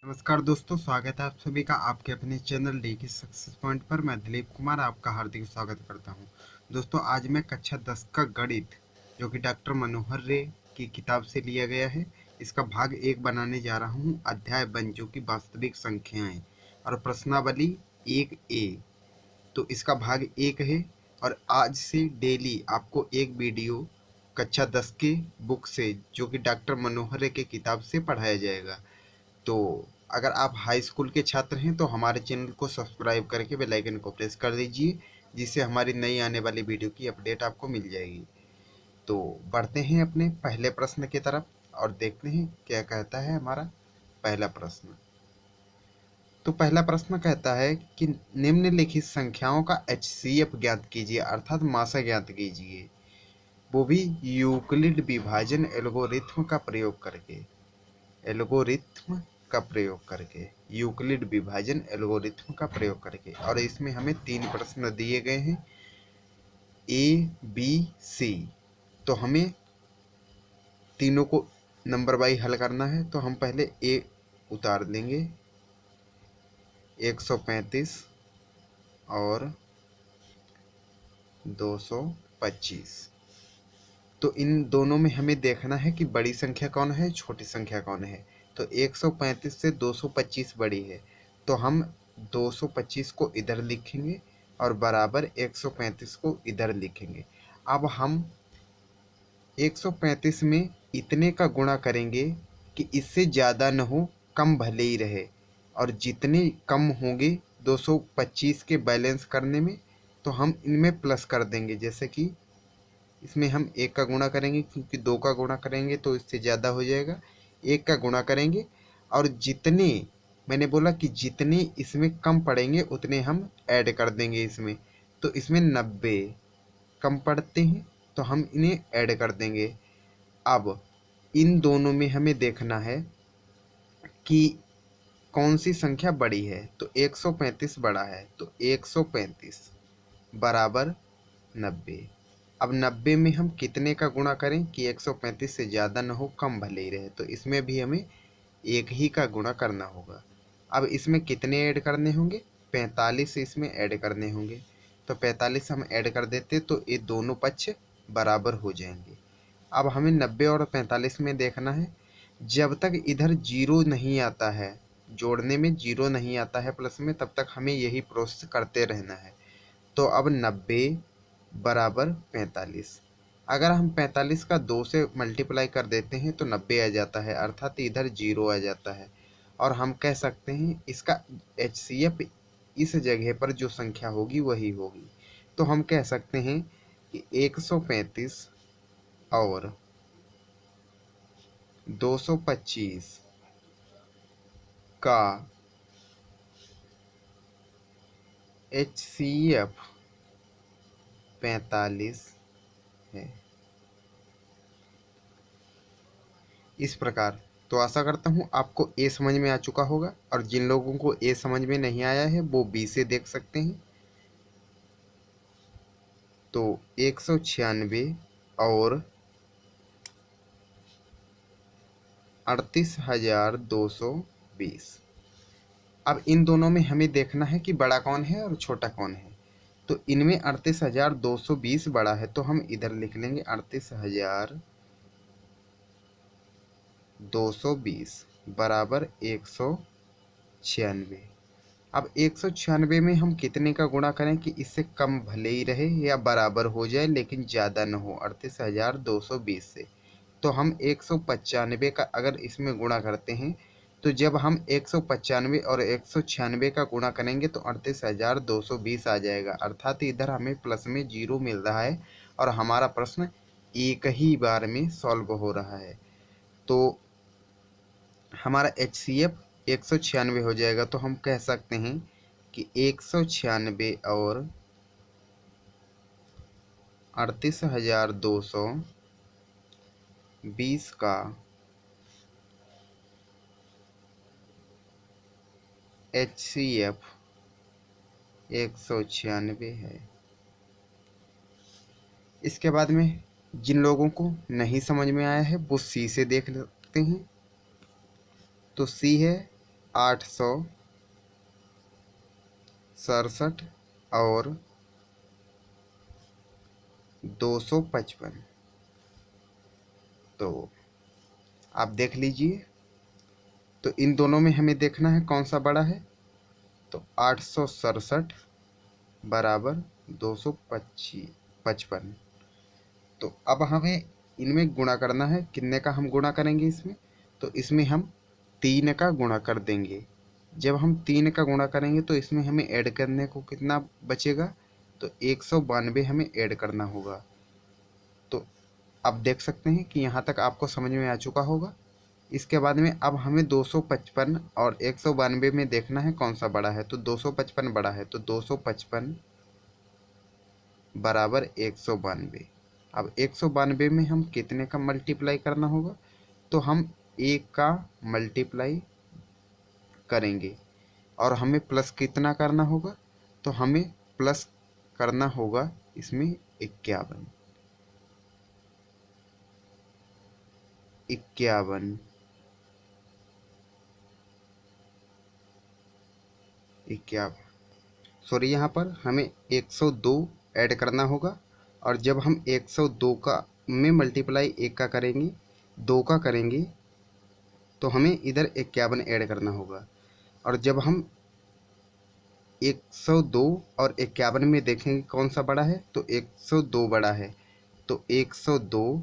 नमस्कार दोस्तों, स्वागत है आप सभी का आपके अपने चैनल डी की सक्सेस पॉइंट पर। मैं दिलीप कुमार आपका हार्दिक स्वागत करता हूं। दोस्तों, आज मैं कक्षा 10 का गणित जो कि डॉक्टर मनोहर रे की किताब से लिया गया है, इसका भाग 1 बनाने जा रहा हूं। अध्याय 1 जो कि वास्तविक संख्याएं और प्रश्नावली 1A, तो इसका भाग 1 है। और आज से डेली आपको एक वीडियो कक्षा 10 के बुक से जो कि डॉक्टर मनोहर रे की किताब से पढ़ाया जाएगा। तो अगर आप हाई स्कूल के छात्र हैं तो हमारे चैनल को सब्सक्राइब करके बेल आइकन को प्रेस कर दीजिए, जिससे हमारी नई आने वाली वीडियो की अपडेट आपको मिल जाएगी। तो बढ़ते हैं अपने पहले प्रश्न की तरफ और देखते हैं क्या कहता है हमारा पहला प्रश्न। तो पहला प्रश्न कहता है कि निम्नलिखित संख्याओं का HCF ज्ञात कीजिए, अर्थात मासा ज्ञात कीजिए, वो भी यूक्लिड विभाजन एल्गोरिथ्म का प्रयोग करके। एल्गोरिथ्म का प्रयोग करके, यूक्लिड विभाजन एल्गोरिथ्म का प्रयोग करके। और इसमें हमें 3 प्रश्न दिए गए हैं, A, B, C। तो हमें तीनों को नंबर वाइज हल करना है। तो हम पहले A उतार देंगे, 135 और 225। तो इन दोनों में हमें देखना है कि बड़ी संख्या कौन है, छोटी संख्या कौन है। तो 135 से 225 बड़ी है, तो हम 225 को इधर लिखेंगे और बराबर 135 को इधर लिखेंगे। अब हम 135 में इतने का गुणा करेंगे कि इससे ज़्यादा न हो, कम भले ही रहे। और जितने कम होंगे 225 के बैलेंस करने में, तो हम इनमें प्लस कर देंगे। जैसे कि इसमें हम 1 का गुणा करेंगे, क्योंकि 2 का गुणा करेंगे तो इससे ज़्यादा हो जाएगा। 1 का गुणा करेंगे और जितने मैंने बोला कि जितने इसमें कम पड़ेंगे उतने हम ऐड कर देंगे इसमें। तो इसमें 90 कम पड़ते हैं तो हम इन्हें ऐड कर देंगे। अब इन दोनों में हमें देखना है कि कौन सी संख्या बड़ी है। तो 135 बड़ा है, तो 135 बराबर 90। अब 90 में हम कितने का गुणा करें कि 135 से ज़्यादा न हो, कम भले ही रहे। तो इसमें भी हमें 1 ही का गुणा करना होगा। अब इसमें कितने ऐड करने होंगे, 45 इसमें ऐड करने होंगे। तो 45 हम ऐड कर देते तो ये दोनों पक्ष बराबर हो जाएंगे। अब हमें 90 और 45 में देखना है, जब तक इधर जीरो नहीं आता है, जोड़ने में जीरो नहीं आता है प्लस में, तब तक हमें यही प्रोसेस करते रहना है। तो अब 90 बराबर 45। अगर हम 45 का 2 से मल्टीप्लाई कर देते हैं तो 90 आ जाता है, अर्थात इधर जीरो आ जाता है। और हम कह सकते हैं इसका HCF इस जगह पर जो संख्या होगी वही होगी। तो हम कह सकते हैं कि 135 और 225 का HCF 45 है। इस प्रकार। तो आशा करता हूँ आपको ए समझ में आ चुका होगा, और जिन लोगों को ए समझ में नहीं आया है वो बी से देख सकते हैं। तो 196 और 38,220। अब इन दोनों में हमें देखना है कि बड़ा कौन है और छोटा कौन है। तो इनमें 38,220 बड़ा है, तो हम इधर लिख लेंगे 38,220 बराबर 196। अब 196 में हम कितने का गुणा करें कि इससे कम भले ही रहे या बराबर हो जाए, लेकिन ज़्यादा न हो 38,220 से। तो हम 195 का अगर इसमें गुणा करते हैं, तो जब हम 195 और 196 का गुणा करेंगे तो 38,220 आ जाएगा, अर्थात इधर हमें प्लस में जीरो मिल रहा है और हमारा प्रश्न एक ही बार में सॉल्व हो रहा है। तो हमारा HCF 196 हो जाएगा। तो हम कह सकते हैं कि 196 और 38,220 का HCF 196 है। इसके बाद में जिन लोगों को नहीं समझ में आया है वो सी से देख लेते हैं। तो सी है 867 और 255। तो आप देख लीजिए, तो इन दोनों में हमें देखना है कौन सा बड़ा है। तो 867 बराबर 255। तो अब हमें इनमें गुणा करना है। कितने का हम गुणा करेंगे इसमें? तो इसमें हम 3 का गुणा कर देंगे। जब हम 3 का गुणा करेंगे तो इसमें हमें ऐड करने को कितना बचेगा? तो 192 हमें ऐड करना होगा। तो अब देख सकते हैं कि यहाँ तक आपको समझ में आ चुका होगा। इसके बाद में अब हमें 255 और 192 में देखना है कौन सा बड़ा है। तो 255 बड़ा है, तो 255 बराबर 192। अब 192 में हम कितने का मल्टीप्लाई करना होगा? तो हम 1 का मल्टीप्लाई करेंगे और हमें प्लस कितना करना होगा? तो हमें प्लस करना होगा इसमें 51। 51 सॉरी, यहाँ पर हमें 102 ऐड करना होगा। और जब हम 102 का में मल्टीप्लाई 1 का करेंगे, 2 का करेंगे, तो हमें इधर 51 ऐड करना होगा। और जब हम 102 और 51 में देखेंगे कौन सा बड़ा है, तो 102 बड़ा है। तो 102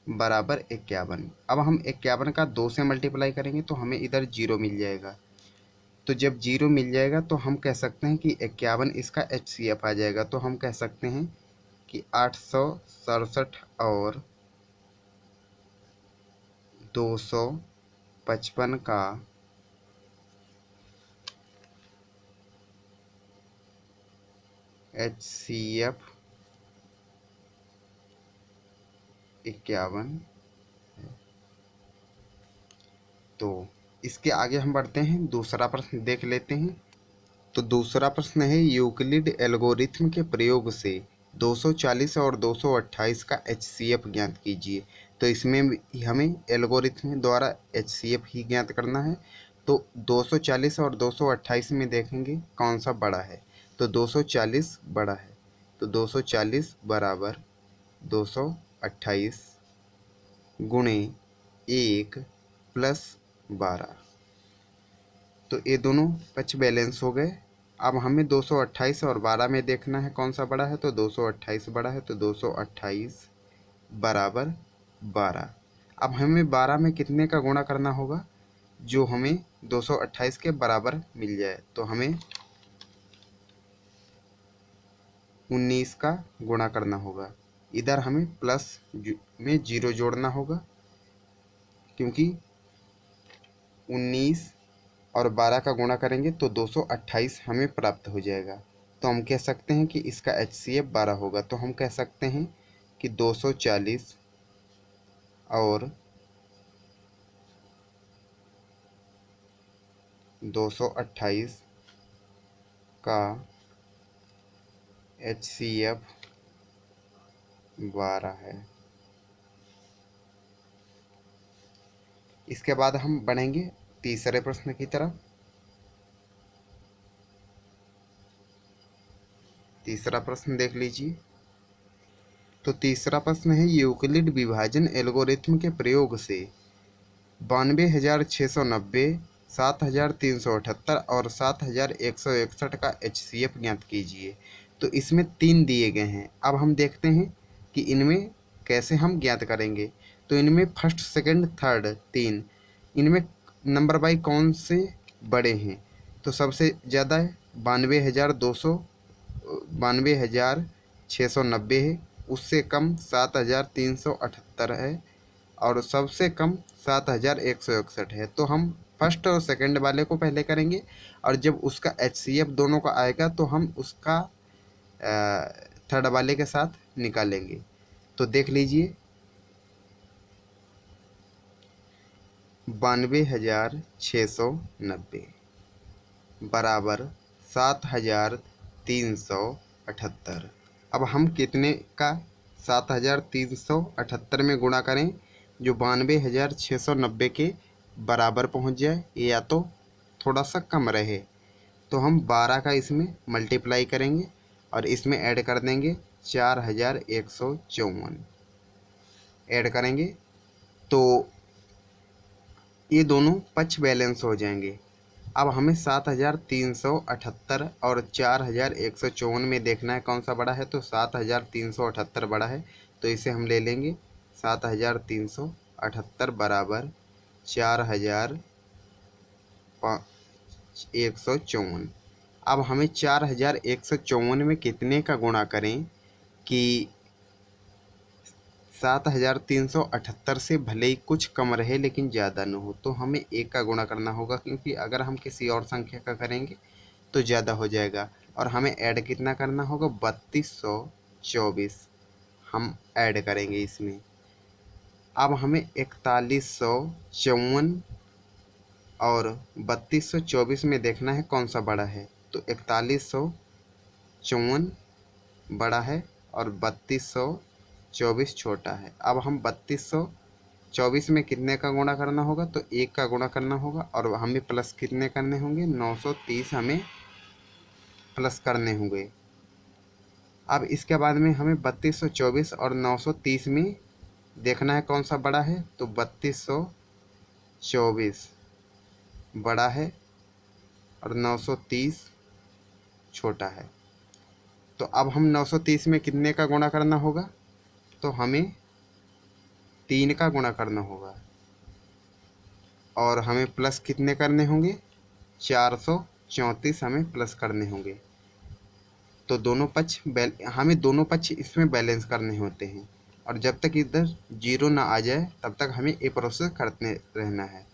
बराबर 51। अब हम 51 का 2 से मल्टीप्लाई करेंगे तो हमें इधर 0 मिल जाएगा। तो जब 0 मिल जाएगा तो हम कह सकते हैं कि 51 इसका HCF आ जाएगा। तो हम कह सकते हैं कि 867 और 255 का HCF 51। तो इसके आगे हम बढ़ते हैं, दूसरा प्रश्न देख लेते हैं। तो दूसरा प्रश्न है, यूक्लिड एल्गोरिथ्म के प्रयोग से 240 और 228 का HCF ज्ञात कीजिए। तो इसमें भी हमें एल्गोरिथ्म द्वारा HCF ही ज्ञात करना है। तो 240 और 228 में देखेंगे कौन सा बड़ा है। तो 240 बड़ा है, तो 240 बराबर 228 गुणे 1 प्लस 12। तो ये दोनों पक्ष बैलेंस हो गए। अब हमें 228 और 12 में देखना है कौन सा बड़ा है। तो 228 बड़ा है, तो 228 बराबर 12। अब हमें 12 में कितने का गुणा करना होगा जो हमें 228 के बराबर मिल जाए। तो हमें 19 का गुणा करना होगा। इधर हमें प्लस में 0 जोड़ना होगा, क्योंकि 19 और 12 का गुणा करेंगे तो 228 हमें प्राप्त हो जाएगा। तो हम कह सकते हैं कि इसका HCF 12 होगा। तो हम कह सकते हैं कि 240 और 228 का HCF 12 है। इसके बाद हम बढ़ेंगे तीसरे प्रश्न की तरफ। तीसरा प्रश्न देख लीजिए। तो तीसरा प्रश्न है, यूक्लिड विभाजन एल्गोरिथ्म के प्रयोग से 92,690, 7,378 और 7,161 का HCF ज्ञात कीजिए। तो इसमें 3 दिए गए हैं। अब हम देखते हैं कि इनमें कैसे हम ज्ञात करेंगे। तो इनमें फर्स्ट सेकंड थर्ड 3, इनमें नंबर बाई कौन से बड़े हैं। तो सबसे ज़्यादा है 92,690 है, उससे कम 7,378 है और सबसे कम 7,161 है। तो हम फर्स्ट और सेकंड वाले को पहले करेंगे और जब उसका HCF दोनों का आएगा तो हम उसका थर्ड वाले के साथ निकालेंगे। तो देख लीजिए, 92,690 बराबर 7,378। अब हम कितने का 7,378 में गुणा करें जो 92,690 के बराबर पहुंच जाए। या तो थोड़ा सा कम रहे, तो हम 12 का इसमें मल्टीप्लाई करेंगे और इसमें ऐड कर देंगे 4154 ऐड करेंगे, तो ये दोनों पक्ष बैलेंस हो जाएंगे। अब हमें 7378 और 4154 में देखना है कौन सा बड़ा है, तो 7378 बड़ा है, तो इसे हम ले लेंगे 7378 बराबर 4154। अब हमें 4154 में कितने का गुणा करें कि 7378 से भले ही कुछ कम रहे लेकिन ज़्यादा न हो, तो हमें 1 का गुणा करना होगा, क्योंकि अगर हम किसी और संख्या का करेंगे तो ज़्यादा हो जाएगा। और हमें ऐड कितना करना होगा, 3224 हम ऐड करेंगे इसमें। अब हमें 4154 और 3224 में देखना है कौन सा बड़ा है, तो 4154 बड़ा है और 3224 छोटा है। अब हम 3224 में कितने का गुणा करना होगा, तो 1 का गुणा करना होगा, और हमें प्लस कितने करने होंगे, 930 हमें प्लस करने होंगे। अब इसके बाद में हमें 3224 और 930 में देखना है कौन सा बड़ा है, तो 3224 बड़ा है और 930 छोटा है। तो अब हम 930 में कितने का गुणा करना होगा, तो हमें 3 का गुणा करना होगा, और हमें प्लस कितने करने होंगे, 434 हमें प्लस करने होंगे। तो हमें दोनों पक्ष इसमें बैलेंस करने होते हैं, और जब तक इधर जीरो ना आ जाए तब तक हमें ये प्रोसेस करते रहना है।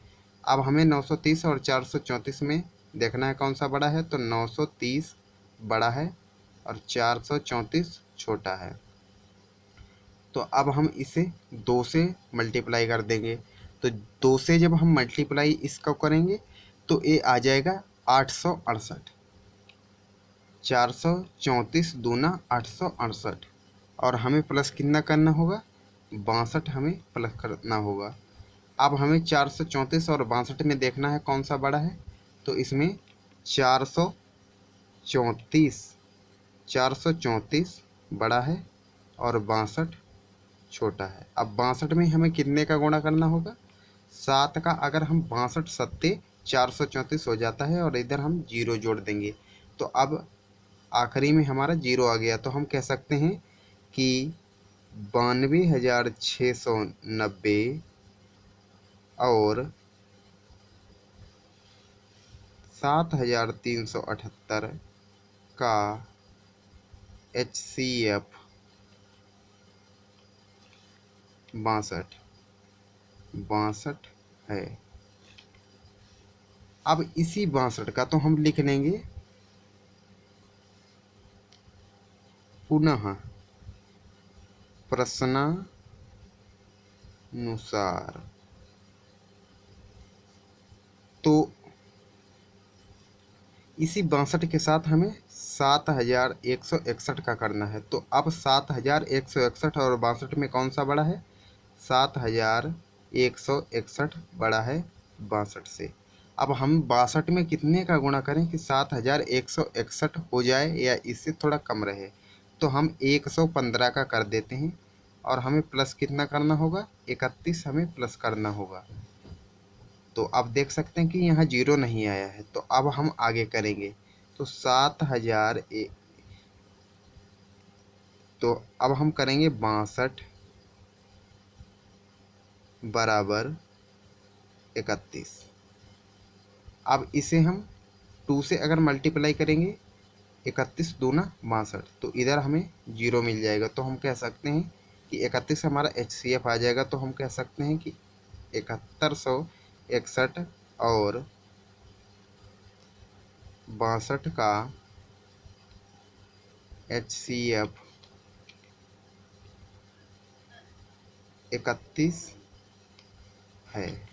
अब हमें 930 और 434 में देखना है कौन सा बड़ा है, तो 930 बड़ा है और 434 छोटा है। तो अब हम इसे 2 से मल्टीप्लाई कर देंगे, तो 2 से जब हम मल्टीप्लाई इसका करेंगे तो ये आ जाएगा 868, 434 दूना 868, और हमें प्लस कितना करना होगा, 62 हमें प्लस करना होगा। अब हमें 434 और 62 में देखना है कौन सा बड़ा है, तो इसमें 434 बड़ा है और 62 छोटा है। अब 62 में हमें कितने का गुणा करना होगा, 7 का। अगर हम 62 सत्ते 434 हो जाता है, और इधर हम जीरो जोड़ देंगे, तो अब आखिरी में हमारा जीरो आ गया, तो हम कह सकते हैं कि 92,690 और 7,378 का HCF 62 है। अब इसी 62 का तो हम लिख लेंगे पुनः प्रश्नानुसार। तो इसी 62 के साथ हमें 7,161 का करना है, तो अब 7,161 और 62 में कौन सा बड़ा है, 7,161 बड़ा है 62 से। अब हम 62 में कितने का गुणा करें कि 7,161 हो जाए या इससे थोड़ा कम रहे, तो हम 115 का कर देते हैं, और हमें प्लस कितना करना होगा, 31 हमें प्लस करना होगा। तो आप देख सकते हैं कि यहाँ जीरो नहीं आया है, तो अब हम आगे करेंगे, तो 7,000 तो अब हम करेंगे 62 बराबर 31। अब इसे हम 2 से अगर मल्टीप्लाई करेंगे, 31 दूना 62, तो इधर हमें जीरो मिल जाएगा, तो हम कह सकते हैं कि 31 हमारा HCF आ जाएगा। तो हम कह सकते हैं कि 7161 और 62 का HCF 31 है।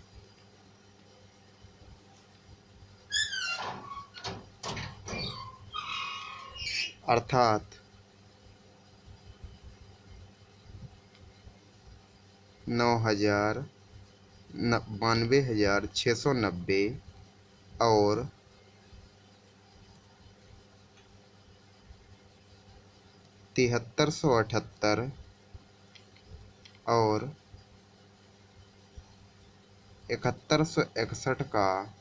अर्थात 92,690 और 7378 और 7161 का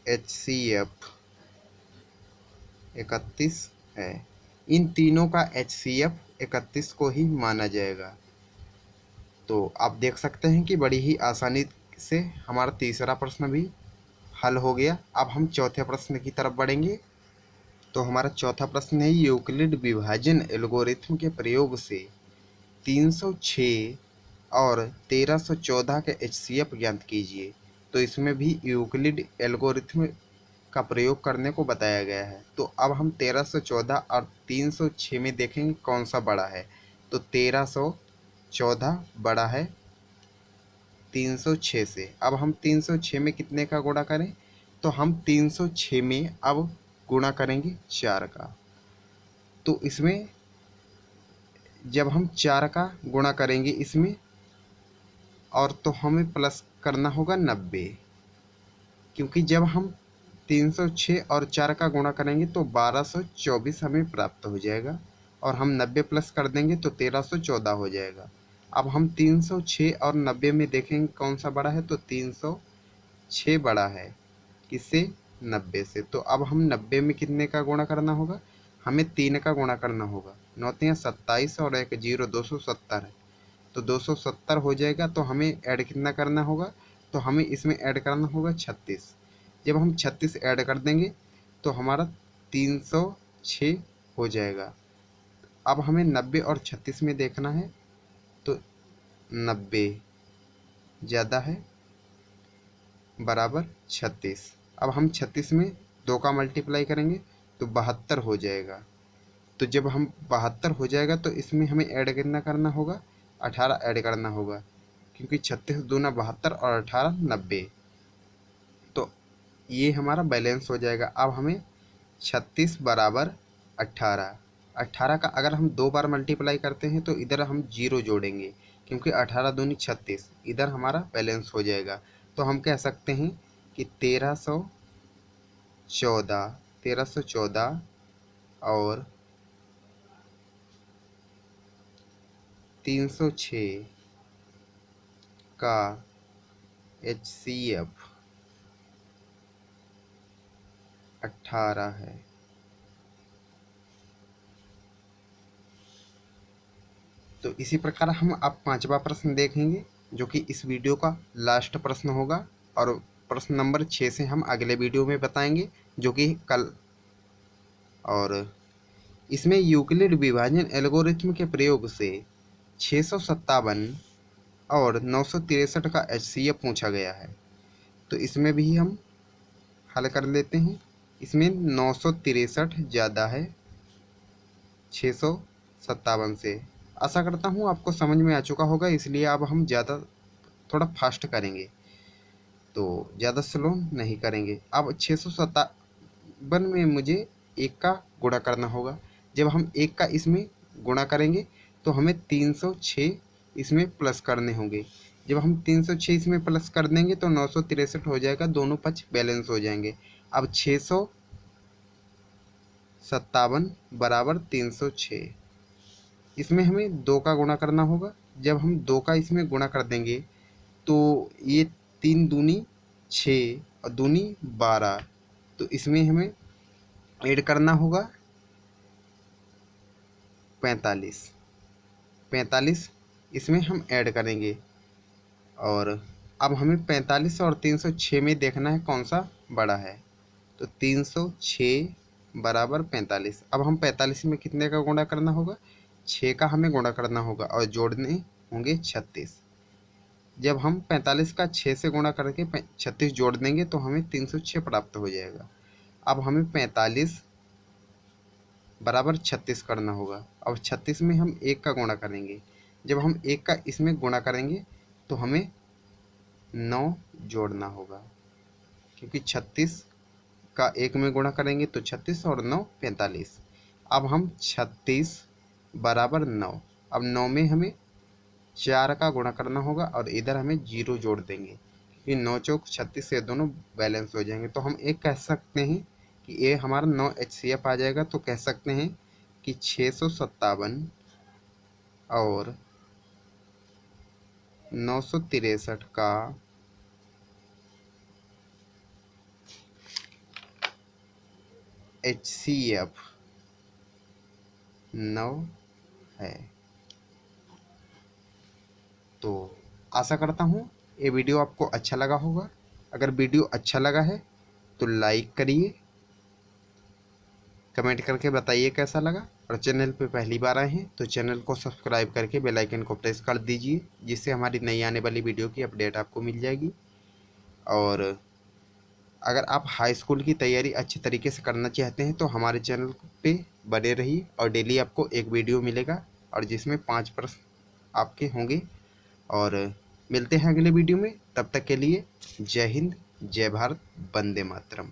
HCF 31 है। इन तीनों का HCF 31 को ही माना जाएगा। तो आप देख सकते हैं कि बड़ी ही आसानी से हमारा तीसरा प्रश्न भी हल हो गया। अब हम चौथे प्रश्न की तरफ बढ़ेंगे। तो हमारा चौथा प्रश्न है, यूक्लिड विभाजन एल्गोरिथ्म के प्रयोग से 306 और 1314 के HCF ज्ञात कीजिए। तो इसमें भी यूक्लिड एल्गोरिथ्म का प्रयोग करने को बताया गया है। तो अब हम 1314 और 306 में देखेंगे कौन सा बड़ा है। तो 1314 बड़ा है 306 से। अब हम 306 में कितने का गुणा करें। तो हम 306 में अब गुणा करेंगे 4 का। तो इसमें जब हम 4 का गुणा करेंगे इसमें, और तो हमें प्लस करना होगा 90, क्योंकि जब हम 306 और 4 का गुणा करेंगे तो 1224 हमें प्राप्त हो जाएगा, और हम 90 प्लस कर देंगे तो 1314 हो जाएगा। अब हम 306 और 90 में देखेंगे कौन सा बड़ा है। तो 306 बड़ा है किससे, 90 से। तो अब हम 90 में कितने का गुणा करना होगा, हमें 3 का गुणा करना होगा। 9 × 27 और 1 0 270 है। तो 270 हो जाएगा। तो हमें ऐड कितना करना होगा, तो हमें इसमें ऐड करना होगा 36। जब हम 36 ऐड कर देंगे तो हमारा 306 हो जाएगा। अब हमें 90 और 36 में देखना है। तो 90 ज़्यादा है बराबर 36। अब हम 36 में 2 का मल्टीप्लाई करेंगे तो 72 हो जाएगा। तो जब हम 72 हो जाएगा तो इसमें हमें ऐड कितना करना होगा, 18 ऐड करना होगा, क्योंकि 36 दूना 72 और 18 90। तो ये हमारा बैलेंस हो जाएगा। अब हमें 36 बराबर 18, 18 का अगर हम 2 बार मल्टीप्लाई करते हैं तो इधर हम 0 जोड़ेंगे, क्योंकि 18 दूनी 36, इधर हमारा बैलेंस हो जाएगा। तो हम कह सकते हैं कि 1314 और 306 का HCF 18 है। तो इसी प्रकार हम अब 5वां प्रश्न देखेंगे, जो कि इस वीडियो का लास्ट प्रश्न होगा, और प्रश्न नंबर 6 से हम अगले वीडियो में बताएंगे, जो कि कल। और इसमें यूक्लिड विभाजन एल्गोरिथ्म के प्रयोग से 657 और 963 का HCF पूछा गया है। तो इसमें भी हम हल कर लेते हैं। इसमें 963 ज़्यादा है 657 से। आशा करता हूँ आपको समझ में आ चुका होगा, इसलिए अब हम थोड़ा फास्ट करेंगे, तो ज़्यादा स्लो नहीं करेंगे। अब 657 में मुझे 1 का गुणा करना होगा। जब हम 1 का इसमें गुणा करेंगे तो हमें 306 इसमें प्लस करने होंगे। जब हम 306 इसमें प्लस कर देंगे तो 963 हो जाएगा, दोनों पक्ष बैलेंस हो जाएंगे। अब 657 बराबर 306, इसमें हमें 2 का गुणा करना होगा। जब हम 2 का इसमें गुणा कर देंगे तो ये 3 दूनी 6 और दूनी 12, तो इसमें हमें ऐड करना होगा 45 इसमें हम ऐड करेंगे। और अब हमें 45 और 306 में देखना है कौन सा बड़ा है। तो 306 बराबर 45। अब हम 45 में कितने का गुणा करना होगा, 6 का हमें गुणा करना होगा, और जोड़ने होंगे 36। जब हम 45 का 6 से गुणा करके 36 जोड़ देंगे तो हमें 306 प्राप्त हो जाएगा। अब हमें 45 बराबर 36 करना होगा, और 36 में हम 1 का गुणा करेंगे। जब हम 1 का इसमें गुणा करेंगे तो हमें 9 जोड़ना होगा, क्योंकि 36 का 1 में गुणा करेंगे तो 36 और 9 45। अब हम 36 बराबर 9, अब 9 में हमें 4 का गुणा करना होगा और इधर हमें 0 जोड़ देंगे, क्योंकि 9 चौक 36 से दोनों बैलेंस हो जाएंगे। तो हम एक कह सकते हैं कि ये हमारा 9 HCF आ जाएगा। तो कह सकते हैं कि 657 और 963 का HCF 9 है। तो आशा करता हूँ ये वीडियो आपको अच्छा लगा होगा। अगर वीडियो अच्छा लगा है तो लाइक करिए, कमेंट करके बताइए कैसा लगा, और चैनल पे पहली बार आए हैं तो चैनल को सब्सक्राइब करके बेल आइकन को प्रेस कर दीजिए, जिससे हमारी नई आने वाली वीडियो की अपडेट आपको मिल जाएगी। और अगर आप हाई स्कूल की तैयारी अच्छे तरीके से करना चाहते हैं तो हमारे चैनल पे बने रहिए, और डेली आपको एक वीडियो मिलेगा और जिसमें 5 प्रश्न आपके होंगे। और मिलते हैं अगले वीडियो में, तब तक के लिए जय हिंद, जय भारत, वंदे मातरम।